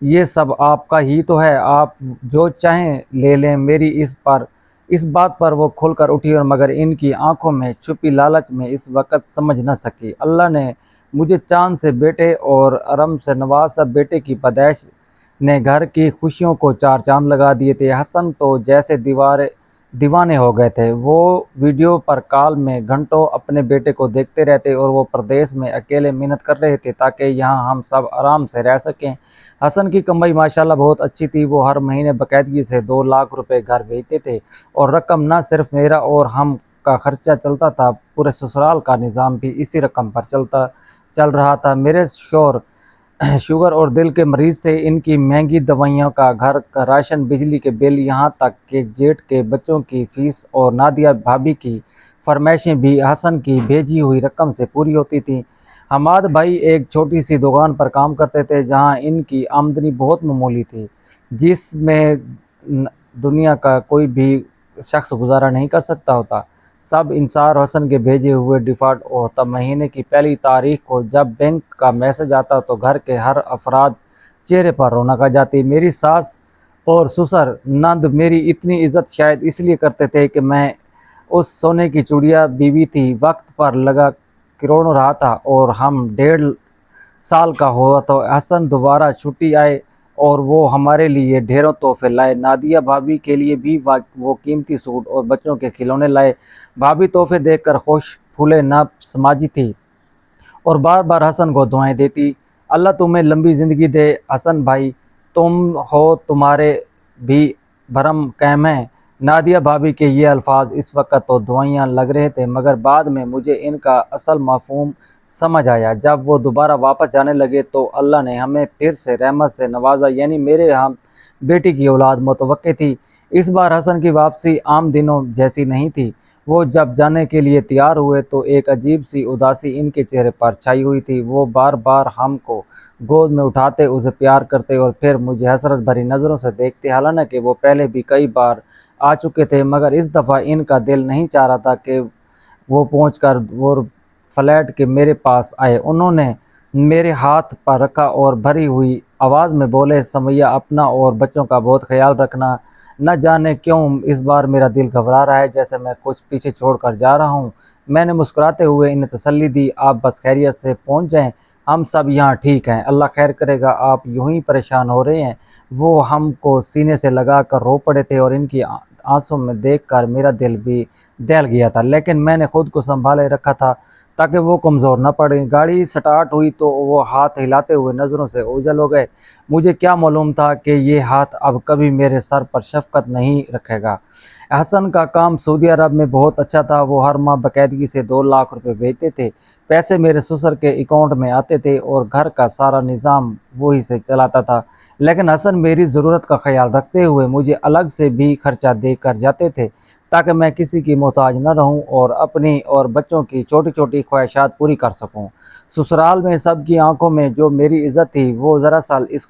یہ سب آپ کا ہی تو ہے، آپ جو چاہیں لے لیں۔ میری اس بات پر وہ کھل کر اٹھی، اور مگر ان کی آنکھوں میں چھپی لالچ میں اس وقت سمجھ نہ سکی۔ اللہ نے مجھے چاند سے بیٹے اور ارم سے نوازا۔ بیٹے کی پیدائش نے گھر کی خوشیوں کو چار چاند لگا دیے تھے۔ حسن تو جیسے دیوانے ہو گئے تھے۔ وہ ویڈیو پر کال میں گھنٹوں اپنے بیٹے کو دیکھتے رہتے، اور وہ پردیس میں اکیلے محنت کر رہے تھے تاکہ یہاں ہم سب آرام سے رہ سکیں۔ حسن کی کمائی ماشاءاللہ بہت اچھی تھی۔ وہ ہر مہینے باقاعدگی سے 2 لاکھ روپے گھر بھیجتے تھے، اور رقم نہ صرف میرا اور ہم کا خرچہ چلتا تھا، پورے سسرال کا نظام بھی اسی رقم پر چل رہا تھا۔ میرے شوہر شوگر اور دل کے مریض تھے۔ ان کی مہنگی دوائیوں کا، گھر کا راشن، بجلی کے بل، یہاں تک کہ جیٹھ کے بچوں کی فیس اور نادیہ بھابھی کی فرمائشیں بھی حسن کی بھیجی ہوئی رقم سے پوری ہوتی تھیں۔ حماد بھائی ایک چھوٹی سی دکان پر کام کرتے تھے جہاں ان کی آمدنی بہت معمولی تھی، جس میں دنیا کا کوئی بھی شخص گزارا نہیں کر سکتا ہوتا۔ سب انصار حسن کے بھیجے ہوئے ڈیفالٹ ہوتا۔ مہینے کی پہلی تاریخ کو جب بینک کا میسج آتا تو گھر کے ہر افراد چہرے پر رونق آ جاتی۔ میری ساس اور سسر نند میری اتنی عزت شاید اس لیے کرتے تھے کہ میں اس سونے کی چڑیا بیوی تھی۔ وقت پر لگا کروڑوں رہا تھا، اور ہم 1.5 سال کا ہوا تو حسن دوبارہ چھٹی آئے، اور وہ ہمارے لیے ڈھیروں تحفے لائے۔ نادیہ بھابھی کے لیے بھی وہ قیمتی سوٹ اور بچوں کے کھلونے لائے۔ بھابھی تحفے دیکھ کر خوش پھولے نہ سماجی تھی، اور بار بار حسن کو دعائیں دیتی، اللہ تمہیں لمبی زندگی دے۔ حسن بھائی تم ہو، تمہارے بھی بھرم قائم ہے۔ نادیہ بھابھی کے یہ الفاظ اس وقت تو دعائیاں لگ رہے تھے، مگر بعد میں مجھے ان کا اصل مفہوم سمجھ آیا۔ جب وہ دوبارہ واپس جانے لگے تو اللہ نے ہمیں پھر سے رحمت سے نوازا، یعنی میرے ہم بیٹی کی اولاد متوقع تھی۔ اس بار حسن کی واپسی عام دنوں جیسی نہیں تھی۔ وہ جب جانے کے لیے تیار ہوئے تو ایک عجیب سی اداسی ان کے چہرے پر چھائی ہوئی تھی۔ وہ بار بار ہم کو گود میں اٹھاتے، اسے پیار کرتے، اور پھر مجھے حسرت بھری نظروں سے دیکھتے۔ حالانکہ وہ پہلے بھی کئی بار آ چکے تھے، مگر اس دفعہ ان کا دل نہیں چاہ رہا تھا کہ وہ پہنچ کر وہ فلیٹ کے میرے پاس آئے۔ انہوں نے میرے ہاتھ پر رکھا اور بھری ہوئی آواز میں بولے، سمیہ اپنا اور بچوں کا بہت خیال رکھنا۔ نہ جانے کیوں اس بار میرا دل گھبرا رہا ہے، جیسے میں کچھ پیچھے چھوڑ کر جا رہا ہوں۔ میں نے مسکراتے ہوئے انہیں تسلی دی، آپ بس خیریت سے پہنچ جائیں، ہم سب یہاں ٹھیک ہیں، اللہ خیر کرے گا۔ آپ یوں ہی پریشان ہو رہے ہیں؟ وہ ہم کو سینے سے لگا کر رو پڑے تھے، اور ان کی آنسوں میں دیکھ کر میرا دل بھی دہل گیا تھا، لیکن میں نے خود کو سنبھالے رکھا تھا تاکہ وہ کمزور نہ پڑیں۔ گاڑی سٹارٹ ہوئی تو وہ ہاتھ ہلاتے ہوئے نظروں سے اوجھل ہو گئے۔ مجھے کیا معلوم تھا کہ یہ ہاتھ اب کبھی میرے سر پر شفقت نہیں رکھے گا۔ حسن کا کام سعودی عرب میں بہت اچھا تھا۔ وہ ہر ماہ باقاعدگی سے 2 لاکھ روپے بھیجتے تھے۔ پیسے میرے سسر کے اکاؤنٹ میں آتے تھے، اور گھر کا سارا نظام وہی سے چلاتا تھا، لیکن حسن میری ضرورت کا خیال رکھتے ہوئے مجھے الگ سے بھی خرچہ دے کر جاتے تھے تاکہ میں کسی کی محتاج نہ رہوں اور اپنی اور بچوں کی چھوٹی چھوٹی خواہشات پوری کر سکوں۔ سسرال میں سب کی آنکھوں میں جو میری عزت تھی، وہ دراصل اس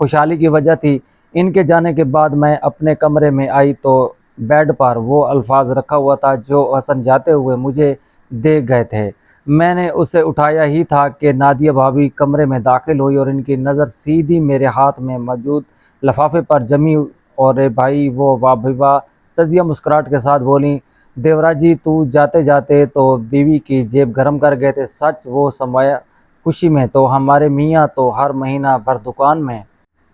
خوشحالی کی وجہ تھی۔ ان کے جانے کے بعد میں اپنے کمرے میں آئی تو بیڈ پر وہ الفاظ رکھا ہوا تھا جو حسن جاتے ہوئے مجھے دے گئے تھے۔ میں نے اسے اٹھایا ہی تھا کہ نادیہ بھابھی کمرے میں داخل ہوئی، اور ان کی نظر سیدھی میرے ہاتھ میں موجود لفافے پر جمی، اور بھائی وہ واہ تزیہ مسکراہٹ کے ساتھ بولیں، دیورا جی تو جاتے جاتے تو بیوی کی جیب گرم کر گئے تھے۔ سچ وہ سمایا خوشی میں تو ہمارے میاں تو ہر مہینہ بھر دکان میں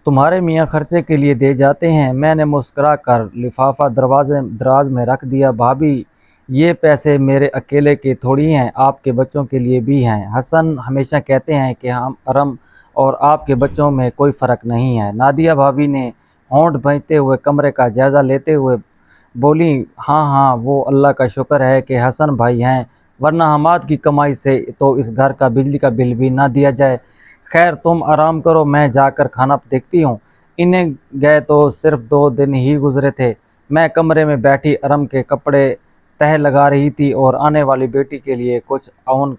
تمہارے میاں خرچے کے لیے دے جاتے ہیں۔ میں نے مسکرا کر لفافہ دراز میں رکھ دیا۔ بھابھی یہ پیسے میرے اکیلے کے تھوڑی ہیں، آپ کے بچوں کے لیے بھی ہیں۔ حسن ہمیشہ کہتے ہیں کہ ہم ارم اور آپ کے بچوں میں کوئی فرق نہیں ہے۔ نادیہ بھابھی نے ہونٹ بھینچتے ہوئے کمرے کا جائزہ لیتے ہوئے بولی، ہاں وہ اللہ کا شکر ہے کہ حسن بھائی ہیں، ورنہ حماد کی کمائی سے تو اس گھر کا بجلی کا بل بھی نہ دیا جائے۔ خیر تم آرام کرو، میں جا کر کھانا دیکھتی ہوں۔ انہیں گئے تو صرف 2 دن ہی گزرے تھے۔ میں کمرے میں بیٹھی ارم کے کپڑے تہہ لگا رہی تھی اور آنے والی بیٹی کے لیے کچھ اون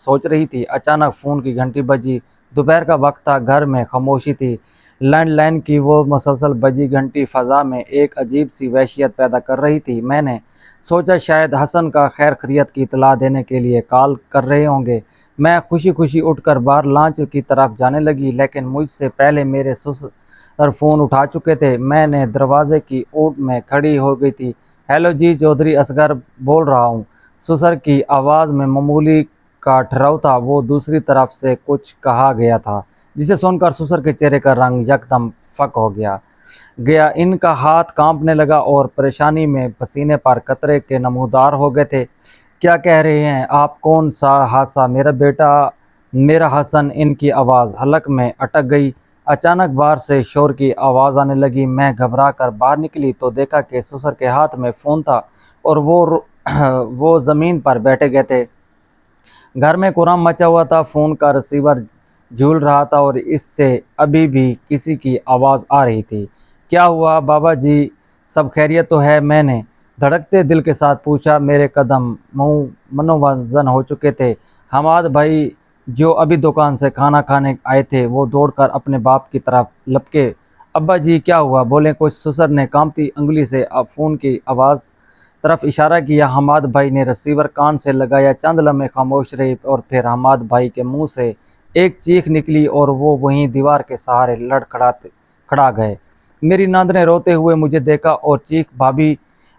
سوچ رہی تھی۔ اچانک فون کی گھنٹی بجی۔ دوپہر کا وقت تھا، گھر میں خاموشی تھی۔ لینڈ لائن کی وہ مسلسل بجی گھنٹی فضا میں ایک عجیب سی وحشیت پیدا کر رہی تھی۔ میں نے سوچا شاید حسن کا خیر خیریت کی اطلاع دینے کے لیے کال کر رہے ہوں گے۔ میں خوشی خوشی اٹھ کر باہر لانچ کی طرف جانے لگی، لیکن مجھ سے پہلے میرے سسر فون اٹھا چکے تھے۔ میں نے دروازے کی اوٹ میں کھڑی ہو گئی تھی۔ ہیلو جی، چودھری اصغر بول رہا ہوں۔ سسر کی آواز میں معمولی کا ٹھہراؤ تھا، وہ دوسری طرف سے کچھ کہا گیا تھا جسے سن کر سسر کے چہرے کا رنگ یکدم فک ہو گیا۔ ان کا ہاتھ کانپنے لگا اور پریشانی میں پسینے پر قطرے کے نمودار ہو گئے تھے۔ کیا کہہ رہے ہیں آپ؟ کون سا حادثہ؟ میرا بیٹا، میرا حسن۔ ان کی آواز حلق میں اٹک گئی۔ اچانک باہر سے شور کی آواز آنے لگی۔ میں گھبرا کر باہر نکلی تو دیکھا کہ سسر کے ہاتھ میں فون تھا اور وہ زمین پر بیٹھے گئے تھے۔ گھر میں کورام مچا ہوا تھا، فون کا ریسیور جھول رہا تھا اور اس سے ابھی بھی کسی کی آواز آ رہی تھی۔ کیا ہوا بابا جی، سب خیریت تو ہے؟ میں نے دھڑکتے دل کے ساتھ پوچھا۔ میرے قدم منوزن ہو چکے تھے۔ حماد بھائی جو ابھی دکان سے کھانا کھانے آئے تھے، وہ دوڑ کر اپنے باپ کی طرف لپکے۔ ابا جی کیا ہوا؟ بولیں کچھ۔ سسر نے کانپتی انگلی سے فون کی آواز طرف اشارہ کیا۔ حماد بھائی نے ریسیور کان سے لگایا۔ چند لمحے خاموش رہی اور پھر حماد بھائی کے منہ سے ایک چیخ نکلی اور وہ وہیں دیوار کے سہارے کھڑا گئے۔ میری ناند نے روتے ہوئے مجھے دیکھا اور چیخ، بھابی،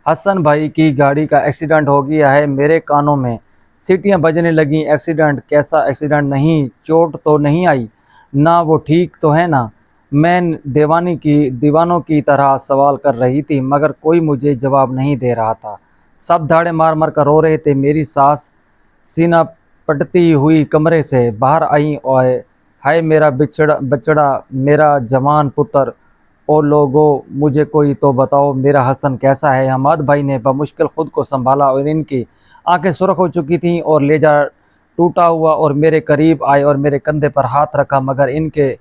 حسن بھائی کی گاڑی کا ایکسیڈنٹ ہو گیا ہے۔ میرے کانوں میں سیٹیاں بجنے لگیں۔ ایکسیڈنٹ؟ کیسا ایکسیڈنٹ؟ نہیں چوٹ تو نہیں آئی نا؟ وہ ٹھیک تو ہے نا؟ میں دیوانوں کی طرح سوال کر رہی تھی مگر کوئی مجھے جواب نہیں دے رہا تھا۔ سب دھاڑے مار مار کر رو رہے تھے۔ میری ساس سینہ پٹتی ہوئی کمرے سے باہر آئیں۔ ہائے میرا بچڑا، میرا جوان پتر، او لوگو مجھے کوئی تو بتاؤ، میرا حسن کیسا ہے؟ حماد بھائی نے بمشکل خود کو سنبھالا اور ان کی آنکھیں سرخ ہو چکی تھیں اور لہجہ ٹوٹا ہوا اور میرے قریب آئے اور میرے کندھے پر ہاتھ رکھا مگر ان کے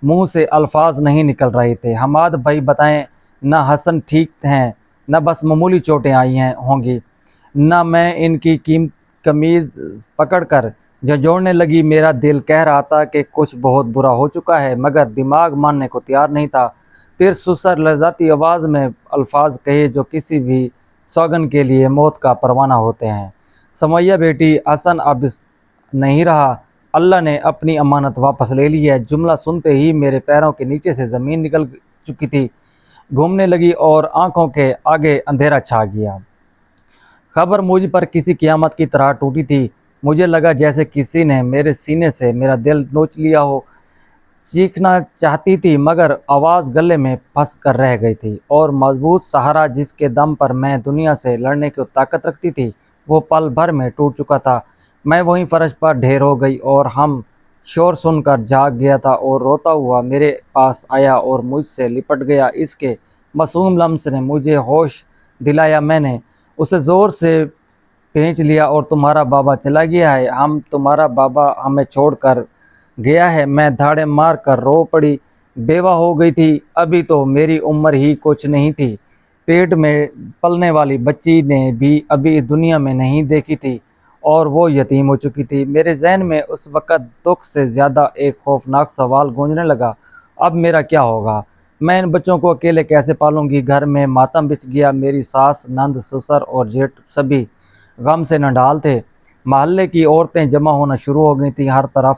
منہ سے الفاظ نہیں نکل رہے تھے۔ حماد بھائی بتائیں نہ، حسن ٹھیک ہیں نہ؟ بس معمولی چوٹیں آئی ہوں گی نہ؟ میں ان کی قمیض پکڑ کر جھنجھوڑنے لگی۔ میرا دل کہہ رہا تھا کہ کچھ بہت برا ہو چکا ہے مگر دماغ ماننے کو تیار نہیں تھا۔ پھر سسر لہجاتی آواز میں الفاظ کہے جو کسی بھی سوگن کے لیے موت کا پروانہ ہوتے ہیں۔ سمیہ بیٹی، حسن اب نہیں رہا، اللہ نے اپنی امانت واپس لے لی ہے۔ جملہ سنتے ہی میرے پیروں کے نیچے سے زمین نکل چکی تھی، گھومنے لگی اور آنکھوں کے آگے اندھیرا چھا گیا۔ خبر مجھ پر کسی قیامت کی طرح ٹوٹی تھی۔ مجھے لگا جیسے کسی نے میرے سینے سے میرا دل نوچ لیا ہو۔ چیخنا چاہتی تھی مگر آواز گلے میں پھنس کر رہ گئی تھی اور مضبوط سہارا جس کے دم پر میں دنیا سے لڑنے کی طاقت رکھتی تھی وہ پل بھر میں ٹوٹ چکا تھا۔ میں وہیں فرش پر ڈھیر ہو گئی اور ہم شور سن کر جاگ گیا تھا اور روتا ہوا میرے پاس آیا اور مجھ سے لپٹ گیا۔ اس کے معصوم لمس نے مجھے ہوش دلایا۔ میں نے اسے زور سے پھینچ لیا۔ اور تمہارا بابا چلا گیا ہے؟ تمہارا بابا ہمیں چھوڑ کر گیا ہے؟ میں دھاڑے مار کر رو پڑی۔ بیوہ ہو گئی تھی، ابھی تو میری عمر ہی کچھ نہیں تھی، پیٹ میں پلنے والی بچی نے بھی ابھی دنیا میں نہیں دیکھی تھی اور وہ یتیم ہو چکی تھی۔ میرے ذہن میں اس وقت دکھ سے زیادہ ایک خوفناک سوال گونجنے لگا، اب میرا کیا ہوگا؟ میں ان بچوں کو اکیلے کیسے پالوں گی؟ گھر میں ماتم بچھ گیا۔ میری ساس، نند، سسر اور جیٹھ سبھی غم سے نڈال تھے۔ محلے کی عورتیں جمع ہونا شروع ہو گئی تھیں، ہر طرف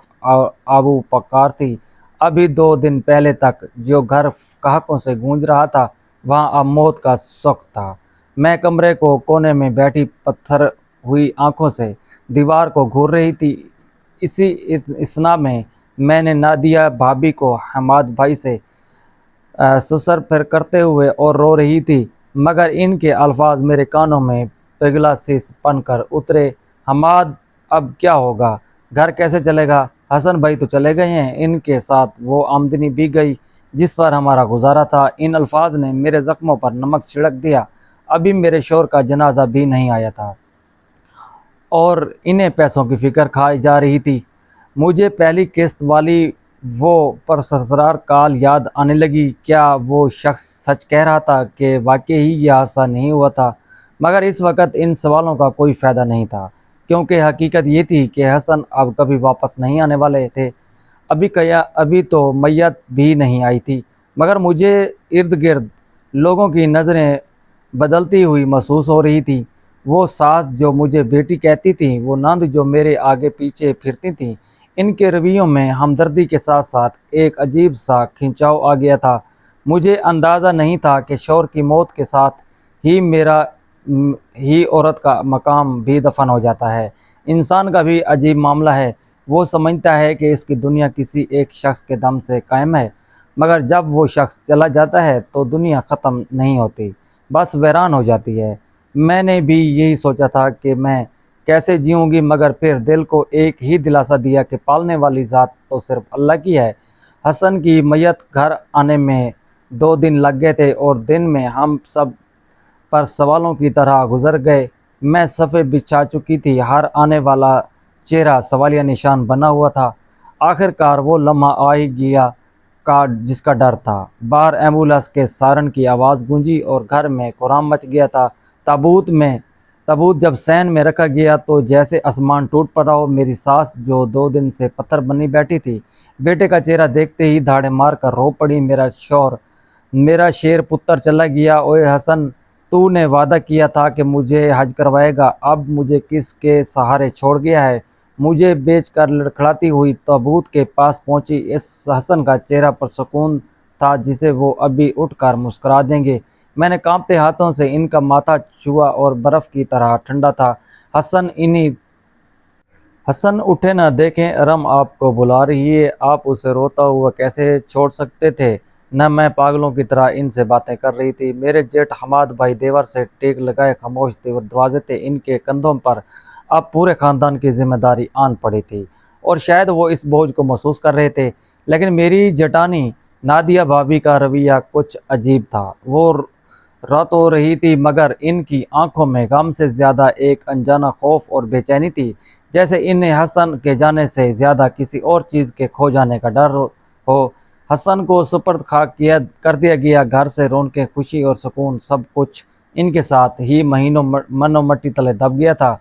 آبو پکار تھی۔ ابھی 2 دن پہلے تک جو گھر کہکوں سے گونج رہا تھا وہاں اب موت کا سکوت تھا۔ میں کمرے کو کونے میں بیٹھی پتھر ہوئی آنکھوں سے دیوار کو گھور رہی تھی۔ اسی اثنا میں نے نادیہ بھابی کو حماد بھائی سے سسر پھر کرتے ہوئے اور رو رہی تھی مگر ان کے الفاظ میرے کانوں میں پگھلا سی بن کر اترے۔ حماد، اب کیا ہوگا؟ گھر کیسے چلے گا؟ حسن بھائی تو چلے گئے ہیں، ان کے ساتھ وہ آمدنی بھی گئی جس پر ہمارا گزارا تھا۔ ان الفاظ نے میرے زخموں پر نمک چھڑک دیا۔ ابھی میرے شوہر کا جنازہ بھی نہیں آیا تھا اور انہیں پیسوں کی فکر کھائی جا رہی تھی۔ مجھے پہلی قسط والی وہ پراسرار کال یاد آنے لگی۔ کیا وہ شخص سچ کہہ رہا تھا کہ واقعی یہ حادثہ نہیں ہوا تھا؟ مگر اس وقت ان سوالوں کا کوئی فائدہ نہیں تھا کیونکہ حقیقت یہ تھی کہ حسن اب کبھی واپس نہیں آنے والے تھے۔ ابھی تو میت بھی نہیں آئی تھی مگر مجھے ارد گرد لوگوں کی نظریں بدلتی ہوئی محسوس ہو رہی تھی۔ وہ ساس جو مجھے بیٹی کہتی تھی، وہ نند جو میرے آگے پیچھے پھرتی تھیں، ان کے رویوں میں ہمدردی کے ساتھ ساتھ ایک عجیب سا کھنچاؤ آ گیا تھا۔ مجھے اندازہ نہیں تھا کہ شوہر کی موت کے ساتھ ہی میرا ہی عورت کا مقام بھی دفن ہو جاتا ہے۔ انسان کا بھی عجیب معاملہ ہے، وہ سمجھتا ہے کہ اس کی دنیا کسی ایک شخص کے دم سے قائم ہے، مگر جب وہ شخص چلا جاتا ہے تو دنیا ختم نہیں ہوتی، بس ویران ہو جاتی ہے۔ میں نے بھی یہی سوچا تھا کہ میں کیسے جیوں گی، مگر پھر دل کو ایک ہی دلاسا دیا کہ پالنے والی ذات تو صرف اللہ کی ہے۔ حسن کی میت گھر آنے میں 2 دن لگ گئے تھے اور دن میں ہم سب پر سوالوں کی طرح گزر گئے۔ میں صفحے بچھا چکی تھی، ہر آنے والا چہرہ سوالیہ نشان بنا ہوا تھا۔ آخر کار وہ لمحہ آ ہی گیا جس کا ڈر تھا۔ باہر ایمبولینس کے سائرن کی آواز گونجی اور گھر میں کوہرام مچ گیا تھا۔ تابوت جب سین میں رکھا گیا تو جیسے آسمان ٹوٹ پڑا ہو۔ میری ساس جو 2 دن سے پتھر بنی بیٹھی تھی، بیٹے کا چہرہ دیکھتے ہی دھاڑے مار کر رو پڑی۔ میرا شیر پتر چلا گیا۔ اوئے حسن، تو نے وعدہ کیا تھا کہ مجھے حج کروائے گا، اب مجھے کس کے سہارے چھوڑ گیا ہے؟ مجھے بیچ کر لڑکھڑاتی ہوئی تابوت کے پاس پہنچی۔ اس حسن کا چہرہ پرسکون تھا جسے وہ ابھی اٹھ کر مسکرا دیں گے۔ میں نے کانپتے ہاتھوں سے ان کا ماتھا چھوا اور برف کی طرح ٹھنڈا تھا۔ حسن اٹھے نہ، دیکھیں ارم آپ کو بلا رہی ہے۔ آپ اسے روتا ہوا کیسے چھوڑ سکتے تھے؟ نہ میں پاگلوں کی طرح ان سے باتیں کر رہی تھی۔ میرے جیٹھ حماد بھائی دیور سے ٹیک لگائے خاموش دروازے تھے۔ ان کے کندھوں پر اب پورے خاندان کی ذمہ داری آن پڑی تھی اور شاید وہ اس بوجھ کو محسوس کر رہے تھے، لیکن میری جٹانی نادیہ بھابھی کا رویہ کچھ عجیب تھا۔ وہ رو تو رہی تھی مگر ان کی آنکھوں میں غم سے زیادہ ایک انجانہ خوف اور بے چینی تھی، جیسے انہیں حسن کے جانے سے زیادہ کسی اور چیز کے کھو جانے کا ڈر ہو۔ حسن کو سپرد خاک کر دیا گیا۔ گھر سے رونقیں، خوشی اور سکون، سب کچھ ان کے ساتھ ہی مہینوں من و مٹی تلے دب گیا تھا،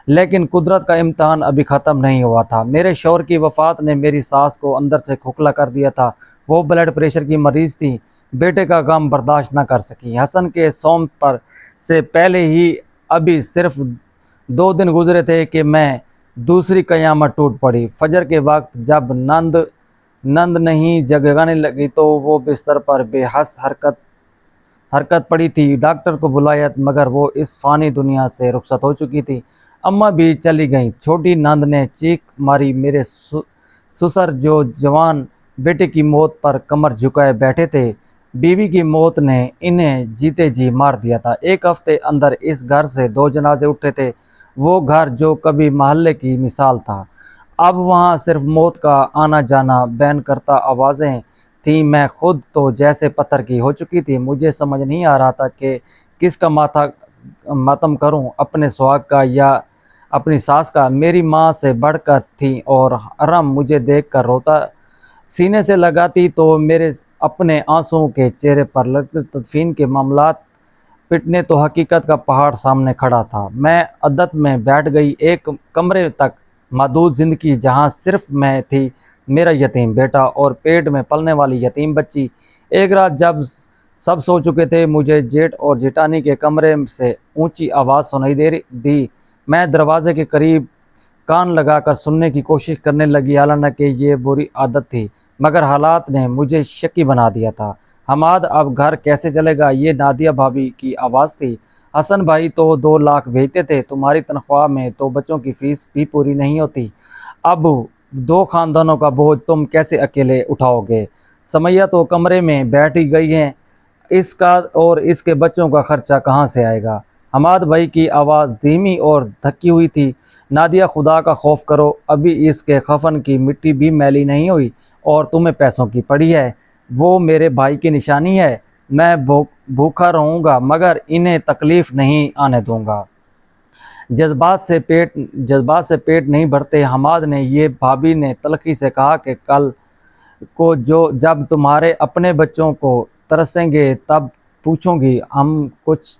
لیکن قدرت کا امتحان ابھی ختم نہیں ہوا تھا۔ میرے شوہر کی وفات نے میری ساس کو اندر سے کھوکھلا کر دیا تھا۔ وہ بلڈ پریشر کی مریض تھی، بیٹے کا غم برداشت نہ کر سکی۔ حسن کے سوم پر سے پہلے ہی ابھی صرف 2 دن گزرے تھے کہ میں دوسری قیامت ٹوٹ پڑی۔ فجر کے وقت جب نند نہیں جگانے لگی تو وہ بستر پر بے حس حرکت پڑی تھی۔ ڈاکٹر کو بلایا مگر وہ اس فانی دنیا سے رخصت ہو چکی تھی۔ اماں بھی چلی گئیں۔ چھوٹی نند نے چیخ ماری۔ میرے سسر جو جوان بیٹے کی موت پر کمر جھکائے بیٹھے تھے، بیوی کی موت نے انہیں جیتے جی مار دیا تھا۔ 1 ہفتے اندر اس گھر سے 2 جنازے اٹھے تھے۔ وہ گھر جو کبھی محلے کی مثال تھا، اب وہاں صرف موت کا آنا جانا بین کرتا آوازیں تھیں۔ میں خود تو جیسے پتھر کی ہو چکی تھی۔ مجھے سمجھ نہیں آ رہا تھا کہ کس کا ماتم کروں، اپنے سہاگ کا یا اپنی ساس کا۔ میری ماں سے بڑھ کر تھی اور ارم مجھے دیکھ کر روتا سینے سے لگاتی تو میرے اپنے آنسوؤں کے چہرے پر لگتے تدفین کے معاملات پٹنے تو حقیقت کا پہاڑ سامنے کھڑا تھا۔ میں عدت میں بیٹھ گئی، ایک کمرے تک محدود زندگی جہاں صرف میں تھی، میرا یتیم بیٹا اور پیٹ میں پلنے والی یتیم بچی۔ ایک رات جب سب سو چکے تھے، مجھے جیٹ اور جیٹانی کے کمرے سے اونچی آواز سنائی دی۔ میں دروازے کے قریب کان لگا کر سننے کی کوشش کرنے لگی، حالانکہ یہ بری عادت تھی، مگر حالات نے مجھے شکی بنا دیا تھا۔ حماد اب گھر کیسے چلے گا؟ یہ نادیہ بھابھی کی آواز تھی۔ حسن بھائی تو 2 لاکھ بھیجتے تھے، تمہاری تنخواہ میں تو بچوں کی فیس بھی پوری نہیں ہوتی، اب 2 خاندانوں کا بوجھ تم کیسے اکیلے اٹھاؤ گے؟ سمیہ تو کمرے میں بیٹھی گئی ہے، اس کا اور اس کے بچوں کا خرچہ کہاں سے آئے گا؟ حماد بھائی کی آواز دھیمی اور تھکی ہوئی تھی۔ نادیہ، خدا کا خوف کرو، ابھی اس کے کفن کی مٹی بھی میلی نہیں ہوئی اور تمہیں پیسوں کی پڑی ہے۔ وہ میرے بھائی کی نشانی ہے، میں بھوکا رہوں گا مگر انہیں تکلیف نہیں آنے دوں گا۔ جذبات سے پیٹ نہیں بھرتے حماد نے، یہ بھابھی نے تلخی سے کہا، کہ کل کو جب تمہارے اپنے بچوں کو ترسیں گے تب پوچھوں گی۔ ہم کچھ